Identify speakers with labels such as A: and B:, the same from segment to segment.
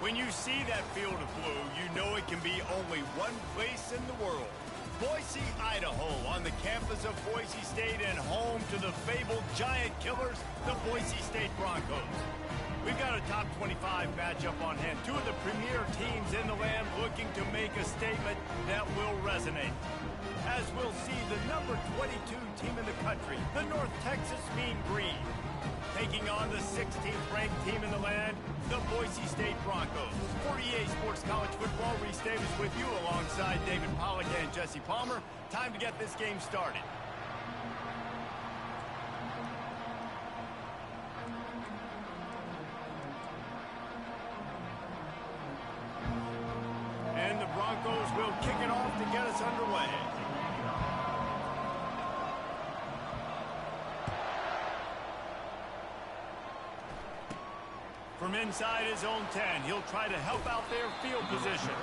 A: When you see that field of blue, you know it can be only one place in the world. Boise, Idaho, on the campus of Boise State and home to the fabled giant killers, the Boise State Broncos. We've got a top 25 matchup on hand. Two of the premier teams in the land looking to make a statement that will resonate. As we'll see, the number 22 team in the country, the North Texas Mean Green, taking on the 16th ranked team in the land, the Boise State Broncos. For EA Sports College Football, Reese Davis with you alongside David Pollack and Jesse Palmer. Time to get this game started. And the Broncos will kick it off to get us underway. From inside his own 10, he'll try to help out their field position.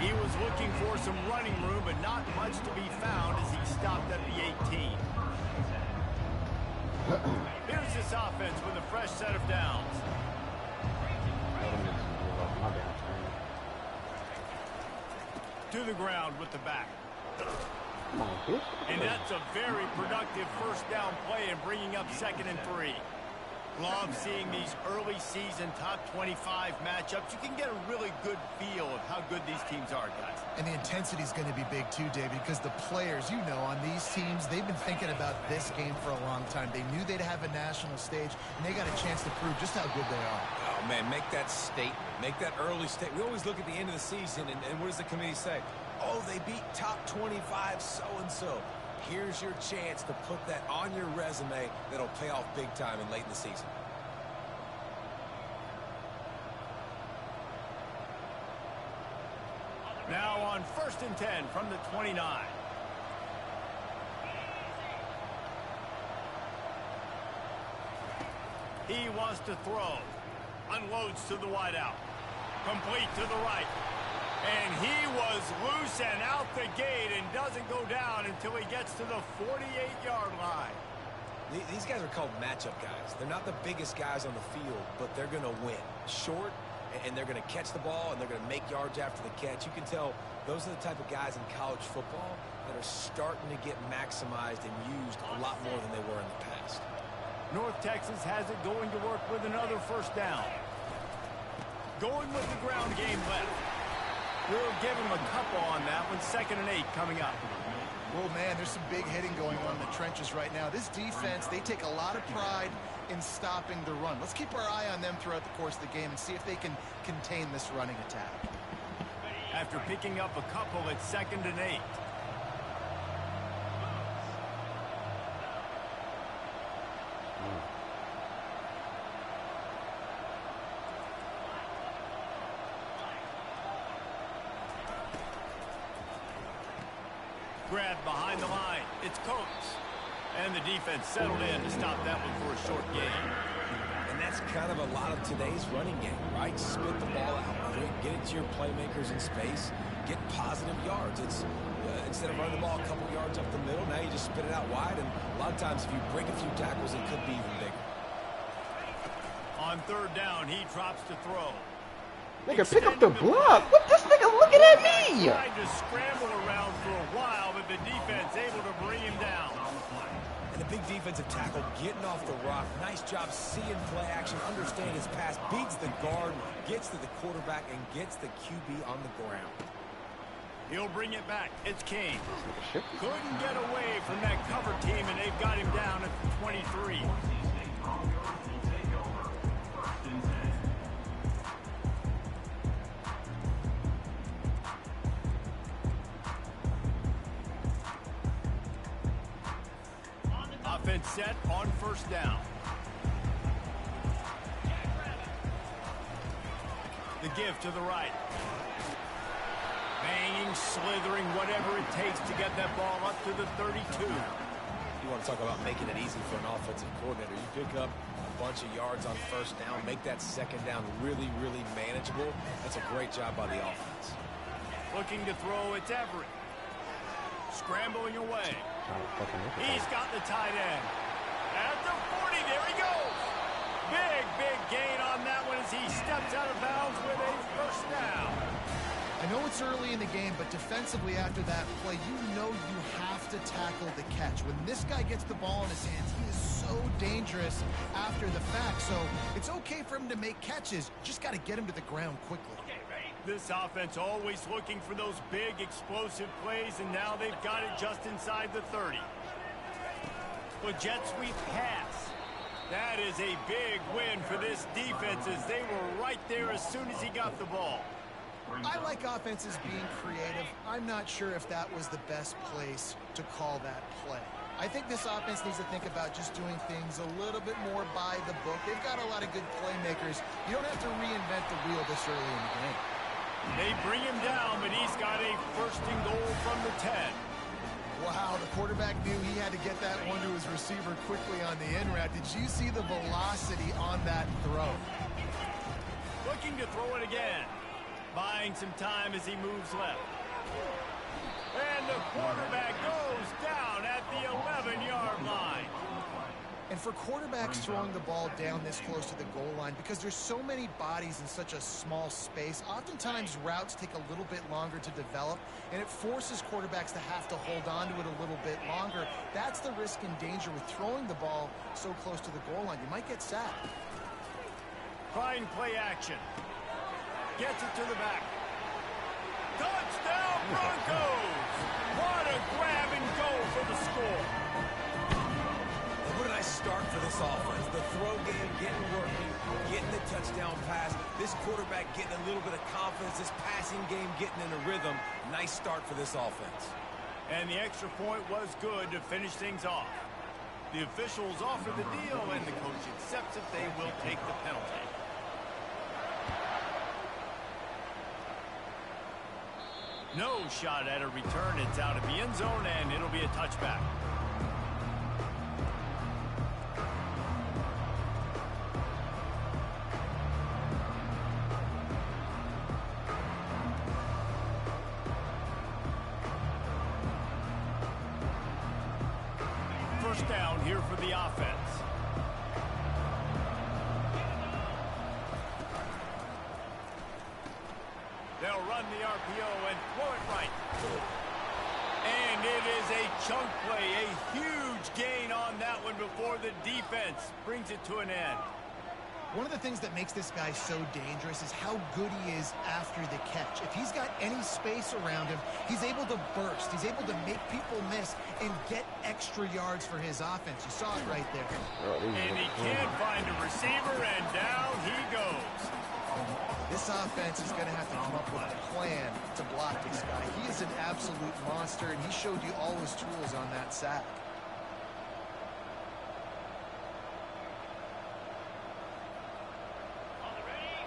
A: He was looking for some running room, but not much to be found as he stopped at the 18. Here's this offense with a fresh set of downs. To the ground with the back. And that's a very productive first down play and bringing up 2nd and 3. Love seeing these early season top 25 matchups. You can get a really good feel of how good these teams are, guys.
B: And the intensity is going to be big too, David, because the players, you know, on these teams, they've been thinking about this game for a long time. They knew they'd have a national stage, and they got a chance to prove just how good they are.
C: Oh, man, make that statement. Make that early statement. We always look at the end of the season, and what does the committee say? Oh, they beat top 25 so-and-so. Here's your chance to put that on your resume that'll pay off big time and late in the season.
A: Now on 1st and 10 from the 29. He wants to throw. Unloads to the wideout. Complete to the right. And he was loose and out the gate and doesn't go down until he gets to the 48-yard line.
C: These guys are called matchup guys. They're not the biggest guys on the field, but they're going to win. Short, and they're going to catch the ball, and they're going to make yards after the catch. You can tell those are the type of guys in college football that are starting to get maximized and used a lot more than they were in the past.
A: North Texas has it going to work with another first down. Going with the ground game left. We'll give him a couple on that one. 2nd and 8 coming up.
B: Well, man, there's some big hitting going on in the trenches right now. This defense, they take a lot of pride in stopping the run. Let's keep our eye on them throughout the course of the game and see if they can contain this running attack.
A: After picking up a couple, it's 2nd and 8. Grab behind the line. It's Coates. And the defense settled in to stop that one for a short gain.
C: And that's kind of a lot of today's running game, right? Spit the ball out, get it to your playmakers in space, get positive yards. It's instead of running the ball a couple yards up the middle, now you just spit it out wide. And a lot of times if you break a few tackles, it could be even bigger.
A: On 3rd down, he drops to throw.
D: Nigga, pick up the block. What this nigga looking at me?
A: Tried to scramble around for a while, but the defense able to bring him down.
C: And the big defensive tackle getting off the rock. Nice job seeing play action, understanding his pass, beats the guard, gets to the quarterback, and gets the QB on the ground.
A: He'll bring it back. It's Kane. Couldn't get away from that cover team, and they've got him down at the 23. Offense set on 1st down. The give to the right. Banging, slithering, whatever it takes to get that ball up to the 32.
C: You want to talk about making it easy for an offensive coordinator. You pick up a bunch of yards on 1st down, make that 2nd down really, really manageable. That's a great job by the offense.
A: Looking to throw, it's Everett. Scrambling away. He's got the tight end. At the 40, there he goes. Big gain on that one as he steps out of bounds with a first down.
B: I know it's early in the game, but defensively after that play, you know you have to tackle the catch. When this guy gets the ball in his hands, he is so dangerous after the fact. So it's okay for him to make catches. Just got to get him to the ground quickly.
A: This offense always looking for those big explosive plays, and now they've got it just inside the 30. The jet sweep pass. That is a big win for this defense as they were right there as soon as he got the ball.
B: I like offenses being creative. I'm not sure if that was the best place to call that play. I think this offense needs to think about just doing things a little bit more by the book. They've got a lot of good playmakers. You don't have to reinvent the wheel this early in the game.
A: They bring him down, but he's got a first and goal from the 10.
B: Wow, the quarterback knew he had to get that one to his receiver quickly on the in route. Did you see the velocity on that throw?
A: Looking to throw it again. Buying some time as he moves left. And the quarterback goes down at the 11-yard line.
B: And for quarterbacks throwing the ball down this close to the goal line, because there's so many bodies in such a small space, oftentimes routes take a little bit longer to develop, and it forces quarterbacks to have to hold on to it a little bit longer. That's the risk and danger with throwing the ball so close to the goal line. You might get sacked.
A: Trying play action. Gets it to the back. Touchdown Broncos! What a grab and go for the score.
C: What a nice start for this offense. The throw game getting working, getting the touchdown pass. This quarterback getting a little bit of confidence. This passing game getting in a rhythm. Nice start for this offense.
A: And the extra point was good to finish things off. The officials offer the deal, and the coach accepts it. They will take the penalty. No shot at a return. It's out of the end zone, and it'll be a touchback. First down here for the offense. They'll run the RPO and throw it right. And it is a chunk play, a huge gain on that one before the defense brings it to an end.
B: One of the things that makes this guy so dangerous is how good he is after the catch. If he's got any space around him, he's able to burst. He's able to make people miss and get extra yards for his offense. You saw it right there.
A: And he can't find a receiver, and down he goes.
B: This offense is going to have to come up with a plan to block this guy. He is an absolute monster, and he showed you all his tools on that sack.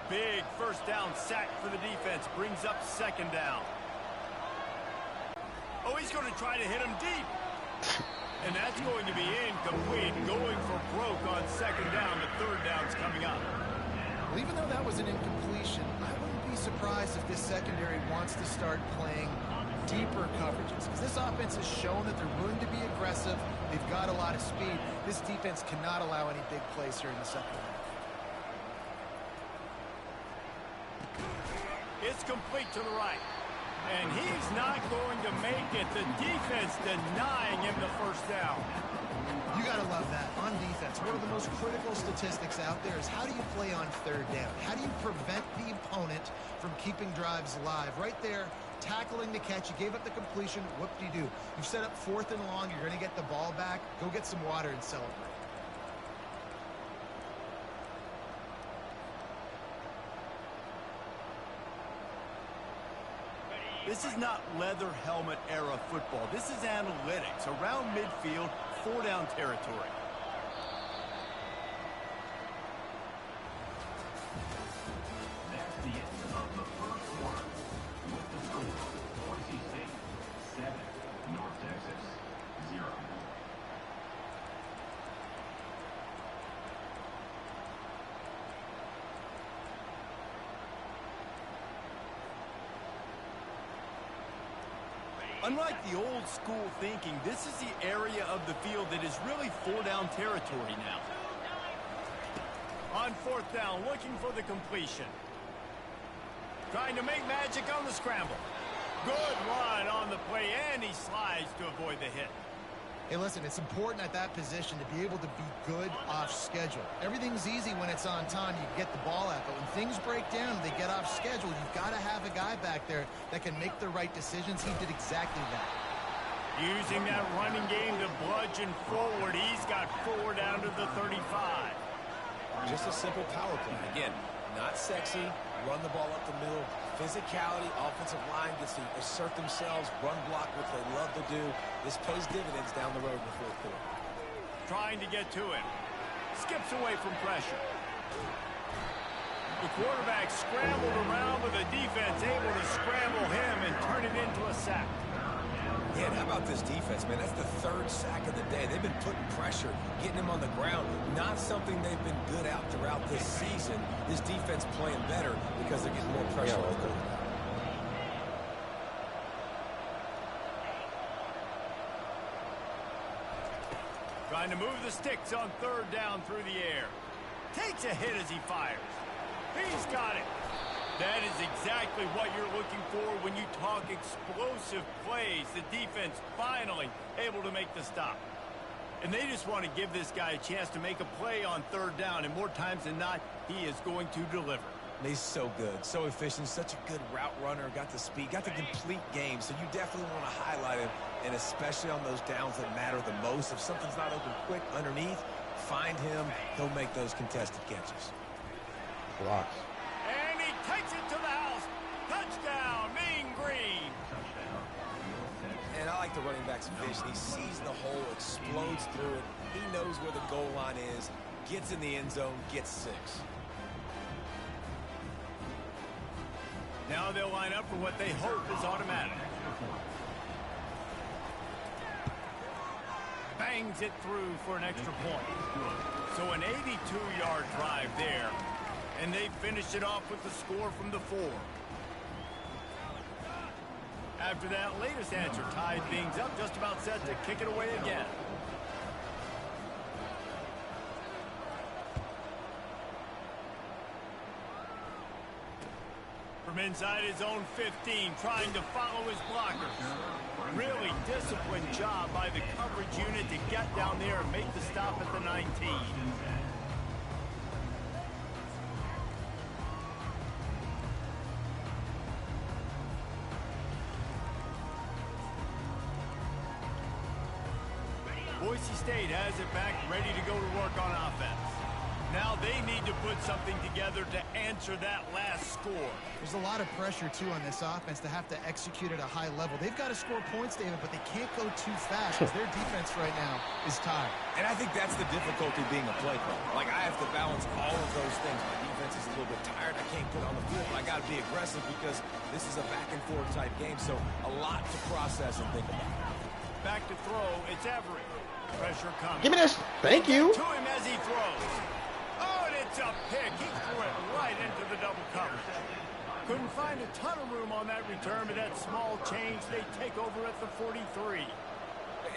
A: Big first down sack for the defense. Brings up second down. Oh, he's going to try to hit him deep. And that's going to be incomplete. Going for broke on second down. The third down's coming up.
B: Well, even though that was an incompletion, I wouldn't be surprised if this secondary wants to start playing deeper coverages. Because this offense has shown that they're willing to be aggressive. They've got a lot of speed. This defense cannot allow any big plays here in the second half.
A: It's complete to the right. And he's not going to make it. The defense denying him the first down.
B: You got to love that. On defense, one of the most critical statistics out there is how do you play on third down? How do you prevent the opponent from keeping drives alive? Right there, tackling the catch. You gave up the completion. What do you do? You've set up fourth and long. You're going to get the ball back. Go get some water and celebrate.
A: This is not leather helmet era football. This is analytics. Around midfield, 4-down territory.
E: That's the end of the first quarter. With the score, Boise State 7, North Texas 0.
A: Unlike the old school thinking, this is the area of the field that is really 4-down territory now. On 4th down, looking for the completion. Trying to make magic on the scramble. Good run on the play, and he slides to avoid the hit.
B: Hey, listen, it's important at that position to be able to be good off schedule. Everything's easy when it's on time. You get the ball out, but when things break down and they get off schedule, you've got to have a guy back there that can make the right decisions. He did exactly that.
A: Using that running game to bludgeon forward. He's got 4 down to the 35.
C: Just a simple power play. Again, not sexy. Run the ball up the middle. Physicality, offensive line gets to assert themselves, run block, which they love to do. This pays dividends down the road in the 4th quarter.
A: Trying to get to him. Skips away from pressure. The quarterback scrambled around with the defense able to scramble him and turn it into a sack.
C: Yeah, and how about this defense, man? That's the 3rd sack of the day. They've been putting pressure, getting him on the ground. Not something they've been good at throughout this season. This defense playing better because they're getting more pressure on the quarterback.
A: Trying to move the sticks on 3rd down through the air. Takes a hit as he fires. He's got it. That is exactly what you're looking for when you talk explosive plays. The defense finally able to make the stop. And they just want to give this guy a chance to make a play on 3rd down. And more times than not, he is going to deliver.
C: He's so good, so efficient, such a good route runner, got the speed, got the complete game. So you definitely want to highlight him, and especially on those downs that matter the most. If something's not open quick underneath, find him. He'll make those contested catches.
D: Blocks.
A: And he takes it to the house. Touchdown, Mean Green.
C: And I like the running back's vision. He sees the hole, explodes through it. He knows where the goal line is, gets in the end zone, gets 6.
A: Now they'll line up for what they hope is automatic. Bangs it through for an extra point. So an 82-yard drive there. And they finish it off with the score from the 4. After that latest answer tied things up, just about set to kick it away again. From inside his own 15, trying to follow his blockers. Really disciplined job by the coverage unit to get down there and make the stop at the 19. Boise State has it back, ready to go to work on offense. Now they need to put something together to answer that last score.
B: There's a lot of pressure, too, on this offense to have to execute at a high level. They've got to score points, David, but they can't go too fast because their defense right now is tired.
C: And I think that's the difficulty being a play caller. Like, I have to balance all of those things. My defense is a little bit tired. I can't put it on the field, but I got to be aggressive because this is a back-and-forth type game, so a lot to process and think about.
A: Back to throw, it's Everett. Pressure coming.
D: Give me this. Thank you.
A: To him as he throws. Oh, and it's a pick. He threw it right into the double coverage. Couldn't find a ton of room on that return, but that small change, they take over at the 43.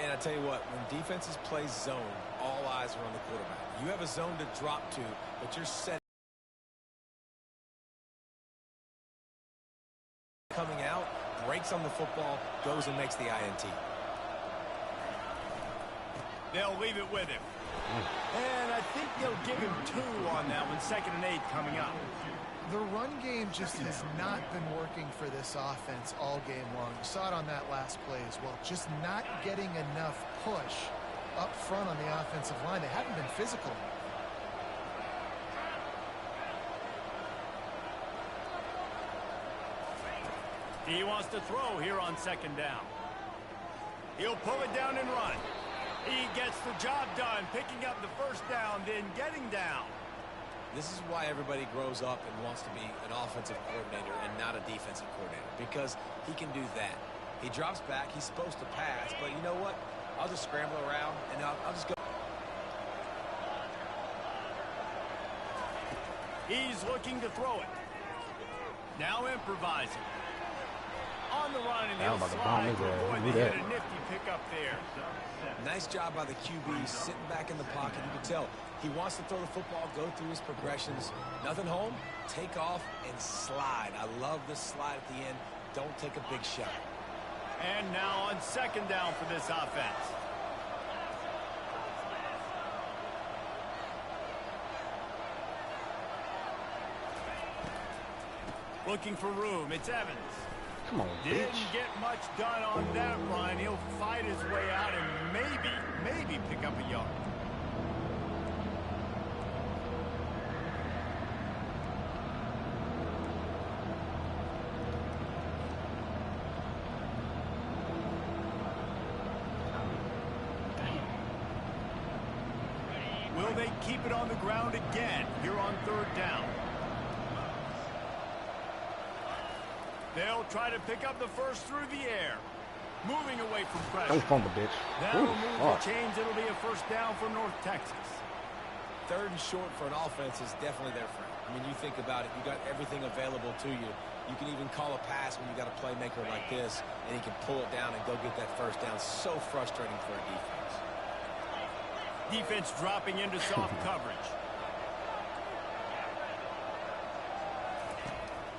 C: And I tell you what, when defenses play zone, all eyes are on the quarterback. You have a zone to drop to, but you're set. Coming out, breaks on the football, goes and makes the INT.
A: They'll leave it with him. And I think they'll give him 2 on that one, 2nd and 8 coming up.
B: The run game just has not been working for this offense all game long. You saw it on that last play as well. Just not getting enough push up front on the offensive line. They haven't been physical enough.
A: He wants to throw here on 2nd down. He'll pull it down and run. He gets the job done, picking up the 1st down, then getting down.
C: This is why everybody grows up and wants to be an offensive coordinator and not a defensive coordinator, because he can do that. He drops back. He's supposed to pass, but you know what? I'll just scramble around, and I'll just go.
A: He's looking to throw it. Now improvising. On the run, and he'll slide to avoid the hit. A nifty pickup there.
C: Nice job by the QB, sitting back in the pocket. You can tell he wants to throw the football, go through his progressions. Nothing home, take off, and slide. I love the slide at the end. Don't take a big shot.
A: And now on second down for this offense. Looking for room. It's Evans.
D: Come on,
A: Didn't
D: bitch.
A: get much done on that run. He'll fight his way out and maybe pick up a yard. Will they keep it on the ground again here on third down? They'll try to pick up the first through the air. Moving away from pressure.
D: Don't fumble, bitch.
A: That'll
D: Ooh,
A: move
D: fuck.
A: the chains. It'll be a first down for North Texas.
C: Third and short for an offense is definitely their friend. I mean, you think about it. You got everything available to you. You can even call a pass when you got a playmaker like this, and he can pull it down and go get that first down. So frustrating for a defense.
A: Defense dropping into soft coverage.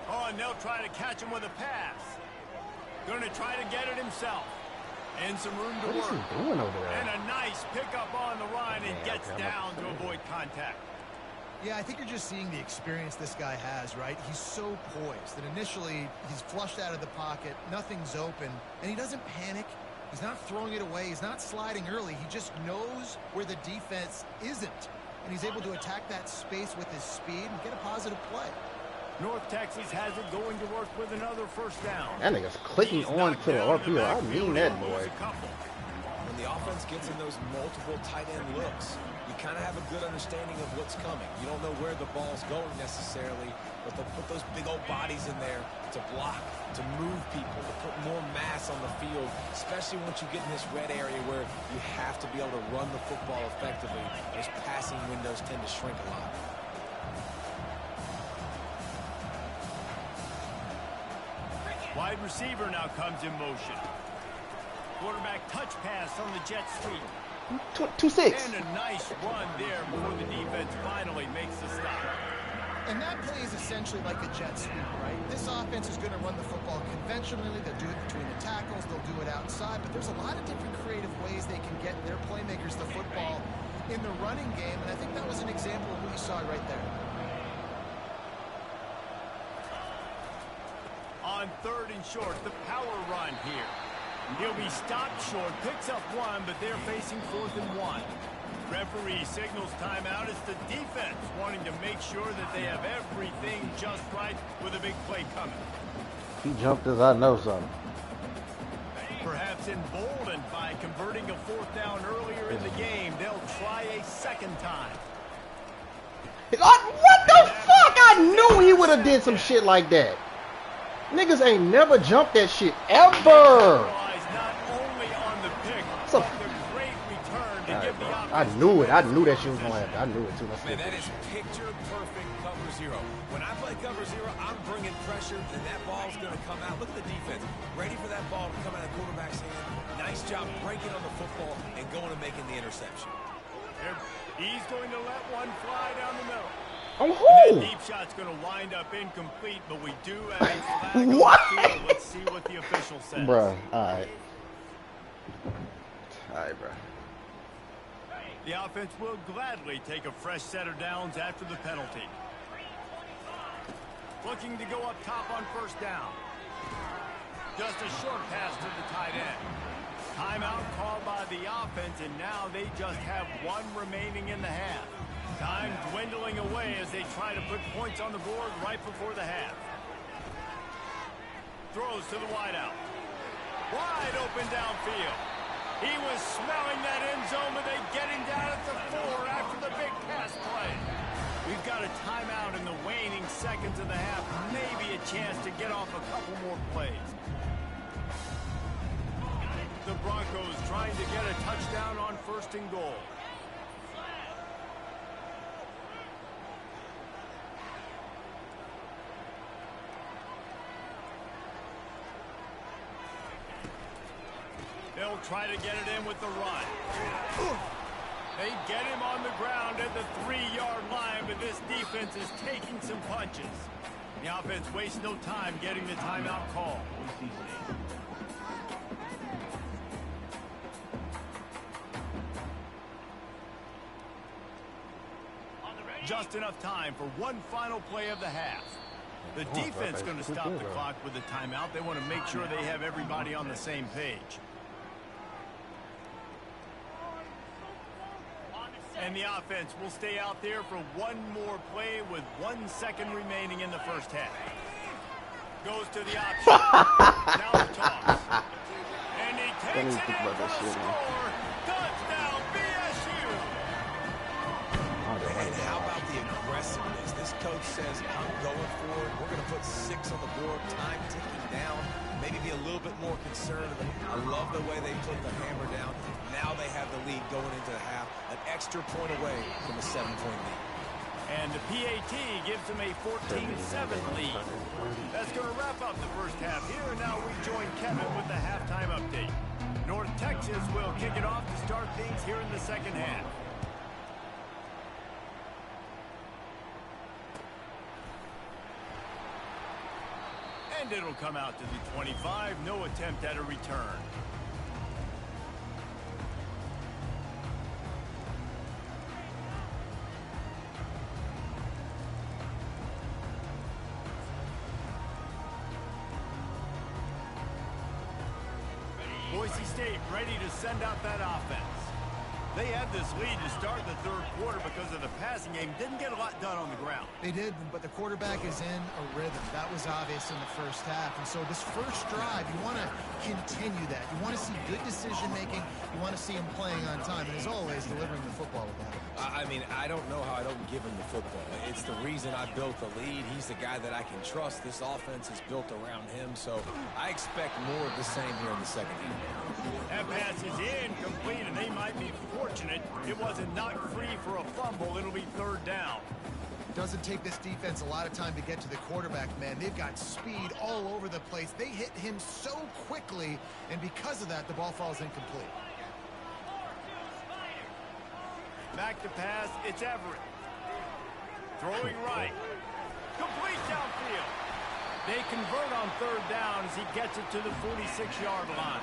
A: Oh, and they'll try to catch him with a pass. Going to try to get it himself. And some room to
D: What is
A: work.
D: he doing over there?
A: And a nice pickup on the run and
D: Yeah,
A: gets
D: okay,
A: down to avoid contact.
B: Yeah, I think you're just seeing the experience this guy has, right? He's so poised that initially he's flushed out of the pocket, nothing's open, and he doesn't panic. He's not throwing it away. He's not sliding early. He just knows where the defense isn't, and he's able to attack that space with his speed and get a positive play.
A: North Texas has it going to work with another first down.
D: That nigga's clicking
A: He's
D: on
A: knocked
D: to the
A: down in
D: RPO. I
A: backfield.
D: mean that,
A: He'll lose
D: boy.
A: a couple.
C: When the offense gets in those multiple tight end looks, you kind of have a good understanding of what's coming. You don't know where the ball's going necessarily, but they'll put those big old bodies in there to block, to move people, to put more mass on the field, especially once you get in this red area where you have to be able to run the football effectively. Those passing windows tend to shrink a lot.
A: Wide receiver now comes in motion. Quarterback touch pass on the jet sweep.
D: 2-6.
A: And a nice run there before the defense finally makes the stop.
B: And that play is essentially like a jet sweep, right? This offense is going to run the football conventionally. They'll do it between the tackles. They'll do it outside. But there's a lot of different creative ways they can get their playmakers the football in the running game. And I think that was an example of what you saw right there.
A: On third and short, the power run here. He'll be stopped short, picks up one, but they're facing 4th and 1. Referee signals timeout. It's the defense wanting to make sure that they have everything just right with a big play coming.
D: He jumped as I know something.
A: Perhaps emboldened by converting a 4th down earlier in the game, they'll try a second time.
D: What the fuck? I knew he would have did some shit like that. Niggas ain't never jumped that shit ever.
A: Not only on the pick,
D: So-
A: but the great return to give the
D: I knew it. I knew that shit was gonna happen. I knew it too.
C: Man, that is picture-perfect cover zero. When I play cover zero, I'm bringing pressure, and that ball's going to come out. Look at the defense. Ready for that ball to come out of the quarterback's hand. Nice job breaking on the football and going and making the interception.
A: He's going to let one fly down the middle.
D: Oh,
A: That
D: who?
A: deep shot's going to wind up incomplete, but we do have a flag on the
D: What?
A: field. Let's see what the official says.
D: Bruh, alright. Alright, bruh.
A: The offense will gladly take a fresh set of downs after the penalty. Looking to go up top on first down. Just a short pass to the tight end. Timeout called by the offense, and now they just have one remaining in the half. Time dwindling away as they try to put points on the board right before the half. Throws to the wideout. Wide open downfield. He was smelling that end zone, but they get him down at the 4 after the big pass play. We've got a timeout in the waning seconds of the half. Maybe a chance to get off a couple more plays. The Broncos trying to get a touchdown on 1st and goal. They'll try to get it in with the run. They get him on the ground at the 3-yard line, but this defense is taking some punches. The offense wastes no time getting the timeout call. Just enough time for one final play of the half. The defense going to stop the clock with the timeout. They want to make sure they have everybody on the same page. And the offense will stay out there for one more play with 1 second remaining in the first half. Goes to the option. Now the toss. And he takes it in for the score. Touchdown, BSU.
C: And how about the aggressiveness? This coach says, I'm going for it. We're going to put 6 on the board. Time ticking down. Maybe be a little bit more concerned. I love the way they put the hammer down. Now they have the lead going into the half. An extra point away from a 7-point lead.
A: And the PAT gives them a 14-7 lead. That's going to wrap up the first half here. And now we join Kevin with the halftime update. North Texas will kick it off to start things here in the second half. And it'll come out to the 25. No attempt at a return. Boise State ready to send out that offense. They had this lead to start the third quarter because of the passing game. Didn't get a lot done on the ground.
B: They did, but the quarterback is in a rhythm. That was obvious in the first half. And so this first drive, you want to continue that. You want to see good decision-making. You want to see him playing on time. And as always, delivering the football with that.
C: I mean, I don't know how I don't give him the football. It's the reason I built the lead. He's the guy that I can trust. This offense is built around him. So I expect more of the same here in the second half.
A: That pass is incomplete, and they might be fortunate it wasn't knocked free for a fumble. It'll be third down.
B: Doesn't take this defense a lot of time to get to the quarterback, man. They've got speed all over the place. They hit him so quickly, and because of that, the ball falls incomplete.
A: Back to pass, it's Everett. Throwing right. Complete downfield. They convert on third down as he gets it to the 46-yard line.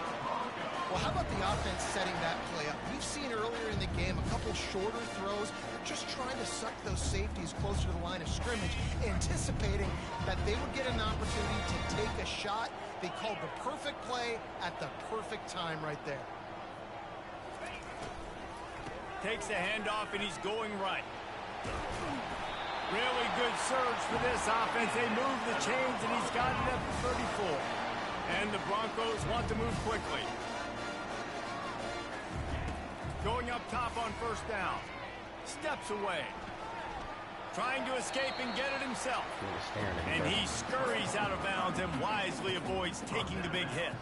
B: Well, how about the offense setting that play up? We've seen earlier in the game a couple shorter throws, just trying to suck those safeties closer to the line of scrimmage, anticipating that they would get an opportunity to take a shot. They called the perfect play at the perfect time right there.
A: Takes a handoff, and he's going right. Really good surge for this offense. They move the chains, and he's got it at the 34. And the Broncos want to move quickly. Going up top on first down. Steps away. Trying to escape and get it himself. And he scurries out of bounds and wisely avoids taking the big hit.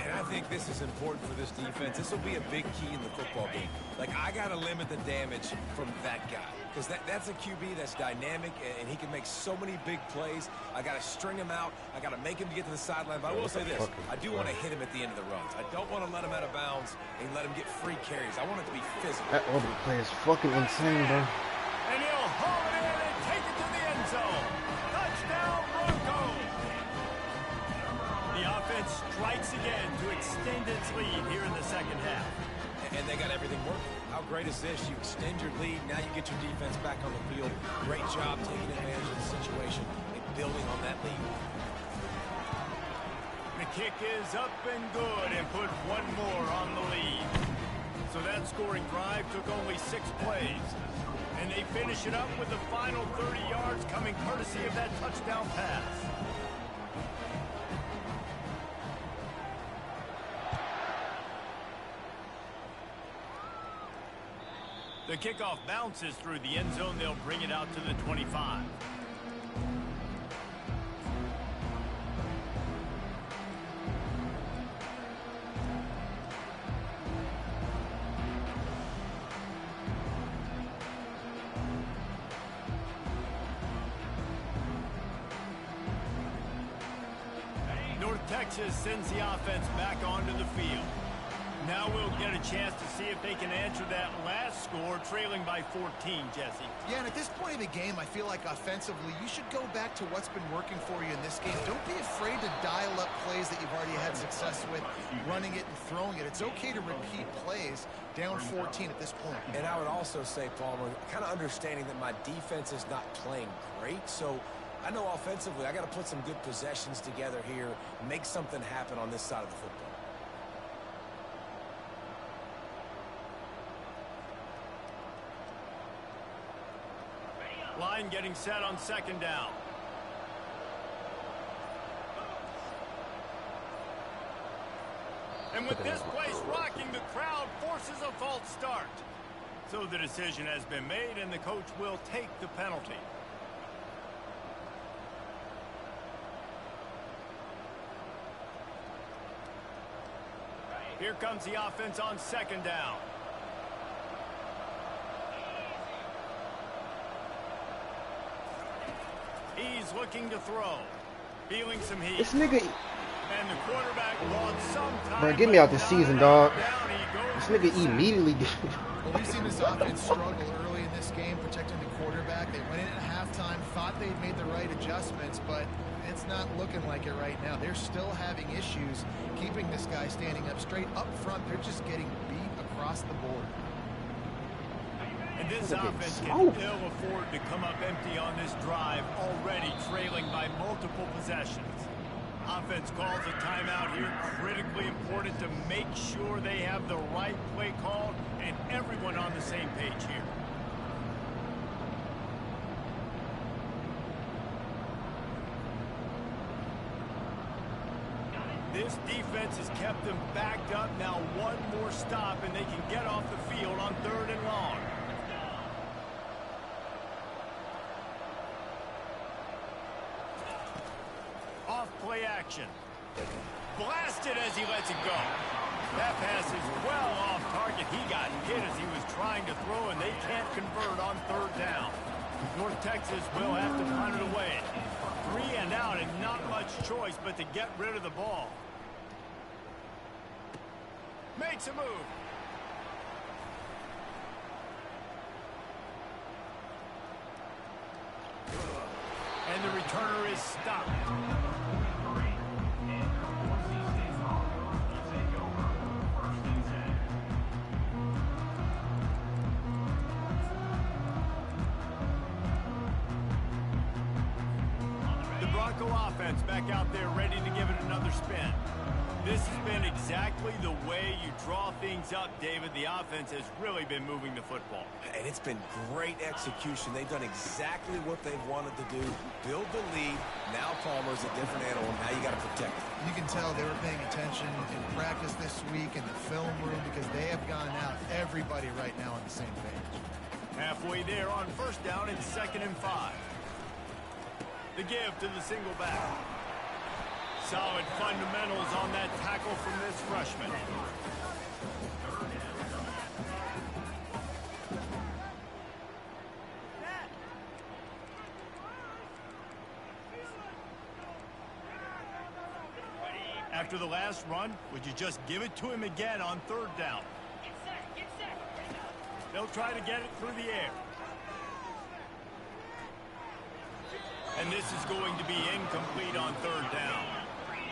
C: And I think this is important for this defense. This will be a big key in the football game. Like, I got to limit the damage from that guy. Because that's a QB that's dynamic, and he can make so many big plays. I got to string him out. I got to make him get to the sideline. But I will say this. I do want to hit him at the end of the runs. I don't want to let him out of bounds and let him get free carries. I want it to be physical.
D: That other play is fucking insane, bro.
A: And he'll haul it in and take it to the end zone. Touchdown, Broncos. The offense strikes again to extend its lead here in the second half.
C: And they got everything working. How great is this? You extend your lead. Now you get your defense back on the field. Great job taking advantage of the situation and building on that lead.
A: The kick is up and good and put one more on the lead. So that scoring drive took only 6 plays. And they finish it up with the final 30 yards coming courtesy of that touchdown pass. The kickoff bounces through the end zone. They'll bring it out to the 25. North Texas sends the offense back onto the field. Now we'll get a chance to see if they can answer that last score, trailing by 14, Jesse.
B: Yeah, and at this point of the game, I feel like offensively, you should go back to what's been working for you in this game. Don't be afraid to dial up plays that you've already had success with, running it and throwing it. It's okay to repeat plays down 14 at this point.
C: And I would also say, Palmer, kind of understanding that my defense is not playing great, so I know offensively I got to put some good possessions together here, make something happen on this side of the football.
A: Line getting set on second down. And with this place rocking, the crowd forces a false start. So the decision has been made, and the coach will take the penalty. Here comes the offense on second down. He's looking to throw. Feeling some heat.
D: This nigga.
A: And the quarterback lost some time.
D: Bro, get me out this season, dog. This nigga immediately did.
B: Well, we've seen this offense struggle early in this game protecting the quarterback. They went in at halftime, thought they'd made the right adjustments, but it's not looking like it right now. They're still having issues keeping this guy standing up straight up front. They're just getting beat across the board.
A: And this offense can ill afford to come up empty on this drive, already trailing by multiple possessions. Offense calls a timeout here, critically important to make sure they have the right play called and everyone on the same page here. This defense has kept them backed up. Now one more stop and they can get off the field on 3rd and long. Play action. Blasted as he lets it go. That pass is well off target. He got hit as he was trying to throw, and they can't convert on 3rd down. North Texas will have to punt it away. 3 and out, and not much choice but to get rid of the ball. Makes a move. And the returner is stopped. Offense back out there ready to give it another spin. This has been exactly the way you draw things up, David. The offense has really been moving the football.
C: And it's been great execution. They've done exactly what they've wanted to do. Build the lead. Now Palmer's a different animal. Now you got to protect it.
B: You can tell they were paying attention in practice this week in the film room because they have gone out. Everybody right now on the same page.
A: Halfway there on 1st down and 2nd and 5. The give to the single back. Solid fundamentals on that tackle from this freshman. After the last run, would you just give it to him again on 3rd down? They'll try to get it through the air. And this is going to be incomplete on 3rd down.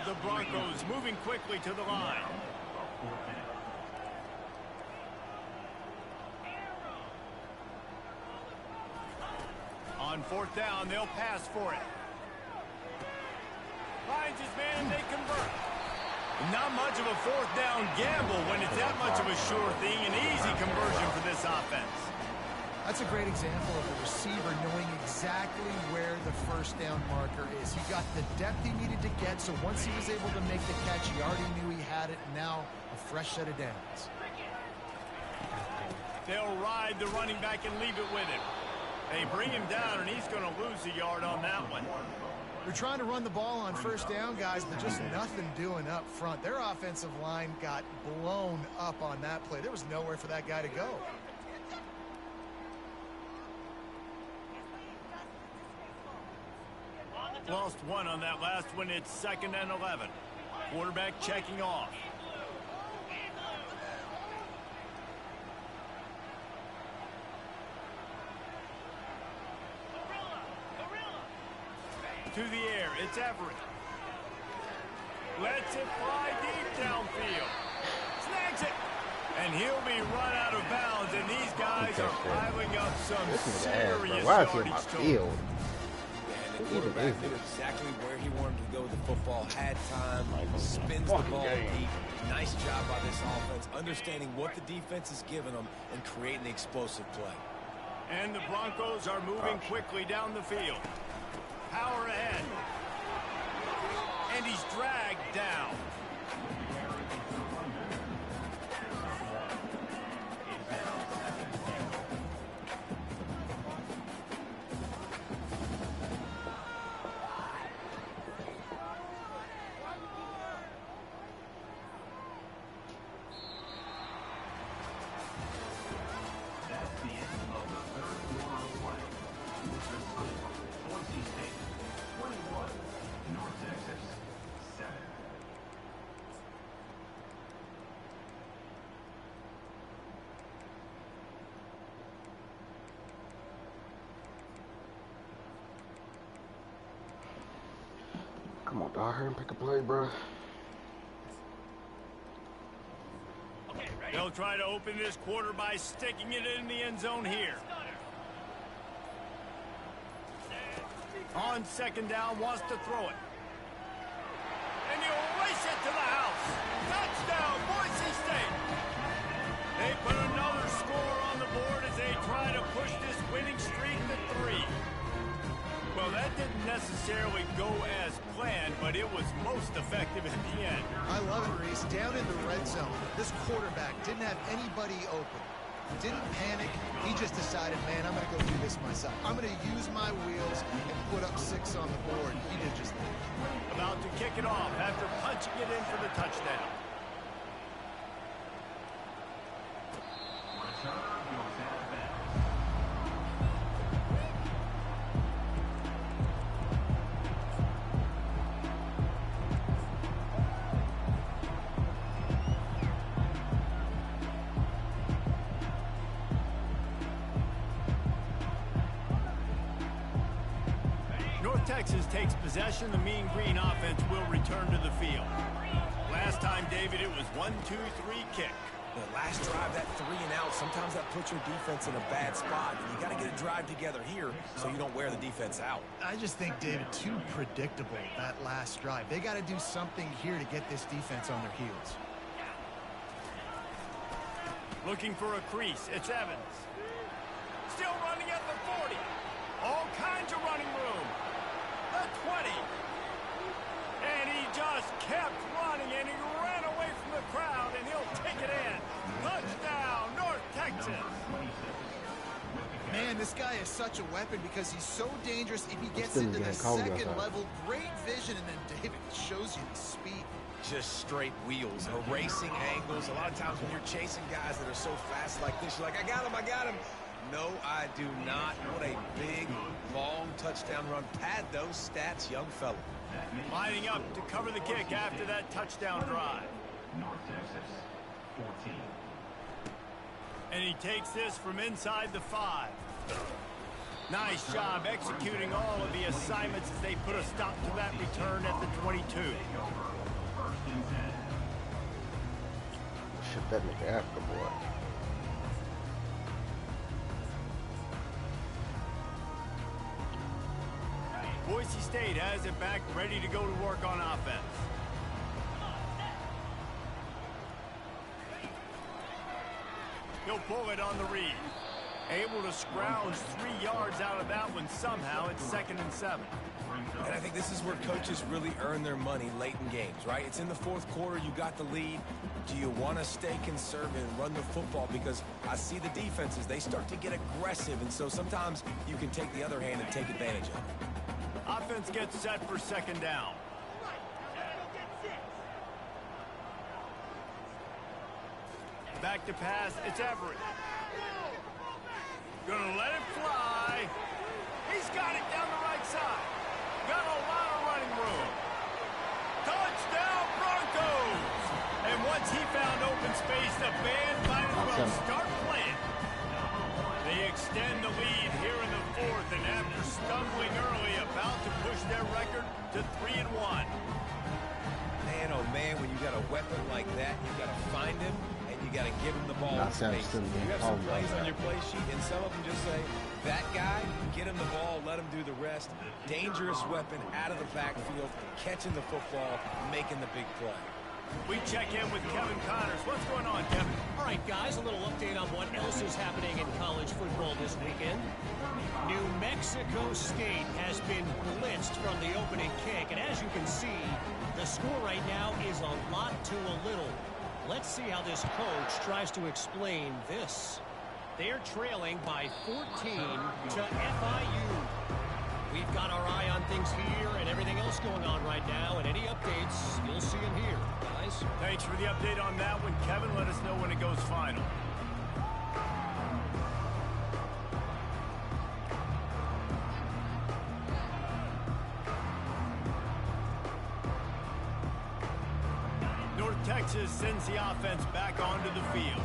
A: The Broncos moving quickly to the line. On 4th down, they'll pass for it. Finds his man, they convert. Not much of a 4th down gamble when it's that much of a sure thing. An easy conversion for this offense.
B: That's a great example of a receiver knowing exactly where the 1st down marker is. He got the depth he needed to get, so once he was able to make the catch, he already knew he had it. Now, a fresh set of downs.
A: They'll ride the running back and leave it with him. They bring him down, and he's going to lose a yard on that one.
B: They're trying to run the ball on 1st down, guys, but just nothing doing up front. Their offensive line got blown up on that play. There was nowhere for that guy to go.
A: Lost one on that last one. It's 2nd and 11. Quarterback checking off. to the air. It's Everett. Lets it fly deep downfield. Snags it. And he'll be run out of bounds. And these guys are piling up some serious yardage total.
C: And the quarterback knew exactly where he wanted to go with the football. Had time. Spins the ball deep. Nice job by this offense, understanding what the defense is giving them and creating the explosive play.
A: And the Broncos are moving quickly down the field. Power ahead. And he's dragged down.
D: Come on, dog. Hurry and pick a play, bro.
A: They'll try to open this quarter by sticking it in the end zone here. On second down, wants to throw it. And he'll race it to the house. Touchdown, Boise State. They put another score on the board as they try to push this winning streak to 3. Well, that didn't necessarily go as planned, but it was most effective at the end.
B: I love it, Reese. Down in the red zone, this quarterback didn't have anybody open. Didn't panic. He just decided, man, I'm going to go do this myself. I'm going to use my wheels and put up 6 on the board. He did just that.
A: About to kick it off after punching it in for the touchdown. Texas takes possession. The Mean Green offense will return to the field. Last time, David, it was 1-2-3 kick.
C: The last drive, that 3 and out, sometimes that puts your defense in a bad spot. And you got to get a drive together here so you don't wear the defense out.
B: I just think, David, too predictable, that last drive. They got to do something here to get this defense on their heels.
A: Looking for a crease. It's Evans. Still running at the 40. All kinds of running room. The 20. And he just kept running, and he ran away from the crowd, and he'll take it in. Touchdown, North Texas.
B: Man, this guy is such a weapon because he's so dangerous if he gets into the second level. Great vision, and then David shows you the speed.
C: Just straight wheels, erasing angles. A lot of times when you're chasing guys that are so fast like this, you're like, I got him, I got him. No, I do not. What a big, long touchdown run. Pad those stats, young fella.
A: Lining up to cover the kick after that touchdown drive.
E: North Texas, 14.
A: And he takes this from inside the 5. Nice job executing all of the assignments as they put a stop to that return at the 22.
E: First and 10.
D: Shit, that nigga Africa, boy.
A: Boise State has it back, ready to go to work on offense. He'll pull it on the read. Able to scrounge 3 yards out of that one somehow. It's 2nd and 7.
C: And I think this is where coaches really earn their money late in games, right? It's in the 4th quarter. You got the lead. Do you want to stay conservative and run the football? Because I see the defenses, they start to get aggressive, and so sometimes you can take the other hand and take advantage of it.
A: Offense gets set for 2nd down. Back to pass, it's Everett. Gonna let it fly. He's got it down the right side. Got a lot of running room. Touchdown, Broncos! And once he found open space, the band might as well start playing. They extend the lead here in the fourth, and after stumbling early, about to push their record to 3-1.
C: Man, oh man, when you got a weapon like that, you got to find him, and you got to give him the ball in space. You have some plays on your play sheet, and some of them just say, that guy, get him the ball, let him do the rest. Dangerous weapon out of the backfield, catching the football, making the big play.
A: We check in with Kevin Connors. What's going on, Kevin?
F: All right, guys, a little update on what else is happening in college football this weekend. New Mexico State has been blitzed from the opening kick, and as you can see, the score right now is a lot to a little. Let's see how this coach tries to explain this. They're trailing by 14 to FIU. We've got our eye on things here and everything else going on right now, and any updates, you'll see them here, guys.
A: Thanks for the update on that one, Kevin. Let us know when it goes final. North Texas sends the offense back onto the field.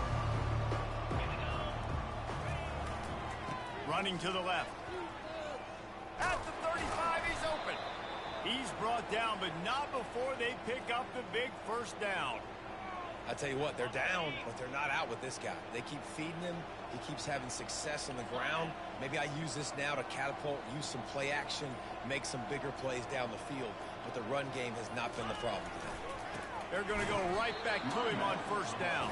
A: Running to the left. At the 35, he's open. He's brought down, but not before they pick up the big first down.
C: I tell you what, they're down, but they're not out with this guy. They keep feeding him. He keeps having success on the ground. Maybe I use this now to catapult, use some play action, make some bigger plays down the field. But the run game has not been the problem today.
A: They're going to go right back to him on first down.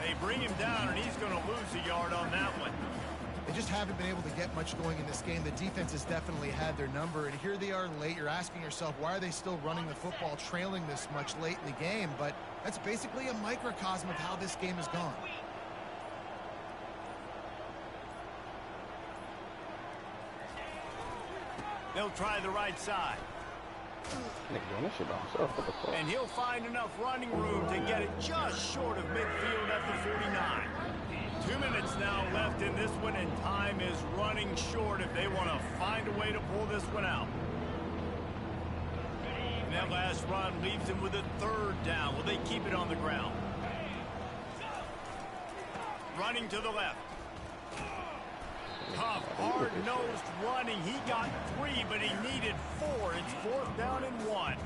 A: They bring him down, and he's going to lose a yard on that one.
B: They just haven't been able to get much going in this game. The defense has definitely had their number, and here they are late. You're asking yourself, why are they still running the football, trailing this much late in the game? But that's basically a microcosm of how this game has gone.
A: They'll try the right side. And he'll find enough running room to get it just short of midfield at the 49. 2 minutes now left in this one, and time is running short if they want to find a way to pull this one out. And that last run leaves them with a third down. Will they keep it on the ground? Running to the left. Tough, hard-nosed running. He got 3, but he needed 4. It's 4th down and 1.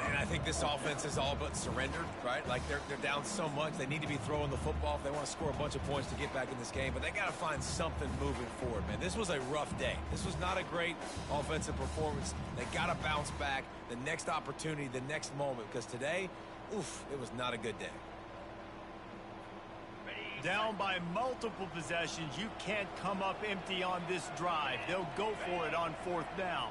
C: And I think this offense is all but surrendered, right? Like they're down so much, they need to be throwing the football if they want to score a bunch of points to get back in this game. But they got to find something moving forward, man. This was a rough day. This was not a great offensive performance. They got to bounce back the next opportunity, the next moment, because today, oof, it was not a good day.
A: Down by multiple possessions, you can't come up empty on this drive. They'll go for it on 4th down.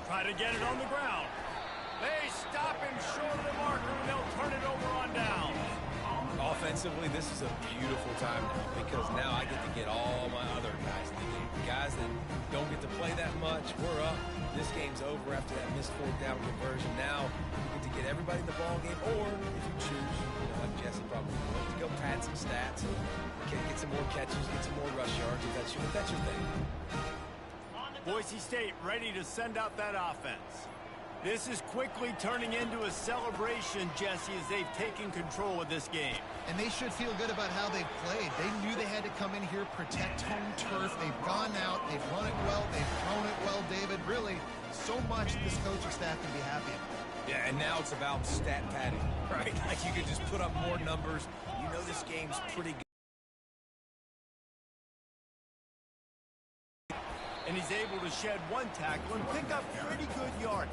A: Try to get it on the ground. They stop him short of the marker, and they'll turn it over on down.
C: Offensively, this is a beautiful time now, because now I get to get all my other guys in the game. Guys that don't get to play that much, we're up. This game's over after that missed 4th down conversion. Now you get to get everybody in the ball game, or if you choose, like Jesse probably will, to go pad some stats, get some more catches, get some more rush yards if that's your thing.
A: Boise State ready to send out that offense. This is quickly turning into a celebration, Jesse, as they've taken control of this game.
B: And they should feel good about how they've played. They knew they had to come in here, protect home turf. They've gone out, they've run it well, they've thrown it well, David. Really, so much this coaching staff can be happy about.
C: Yeah, and now it's about stat padding, right? Like you can just put up more numbers. You know this game's pretty good.
A: And he's able to shed 1 tackle and pick up pretty good yardage.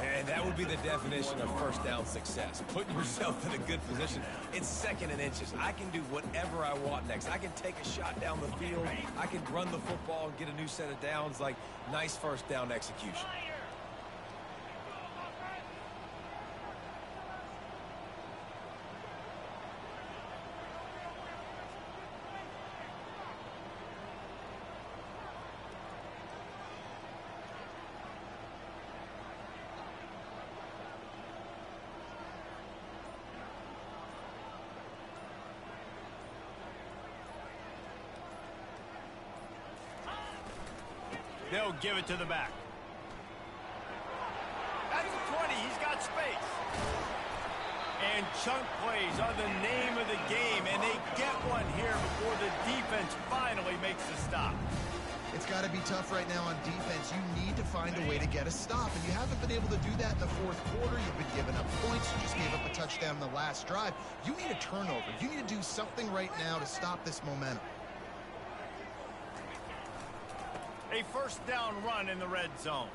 C: And that would be the definition of first down success. Putting yourself in a good position. It's 2nd and inches. I can do whatever I want next. I can take a shot down the field. I can run the football and get a new set of downs. Like, nice first down execution.
A: They'll give it to the back. At the 20, he's got space. And chunk plays are the name of the game, and they get one here before the defense finally makes the stop.
B: It's got to be tough right now on defense. You need to find a way to get a stop, and you haven't been able to do that in the fourth quarter. You've been giving up points. You just gave up a touchdown in the last drive. You need a turnover. You need to do something right now to stop this momentum.
A: A first down run in the red zone.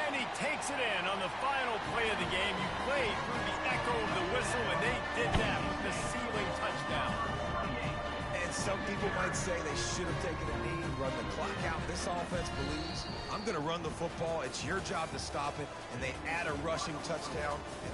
A: And he takes it in on the final play of the game. You played through the echo of the whistle, and they did that with the ceiling touchdown.
C: And some people might say they should have taken a knee, run the clock out. This offense believes, I'm going to run the football. It's your job to stop it. And they add a rushing touchdown and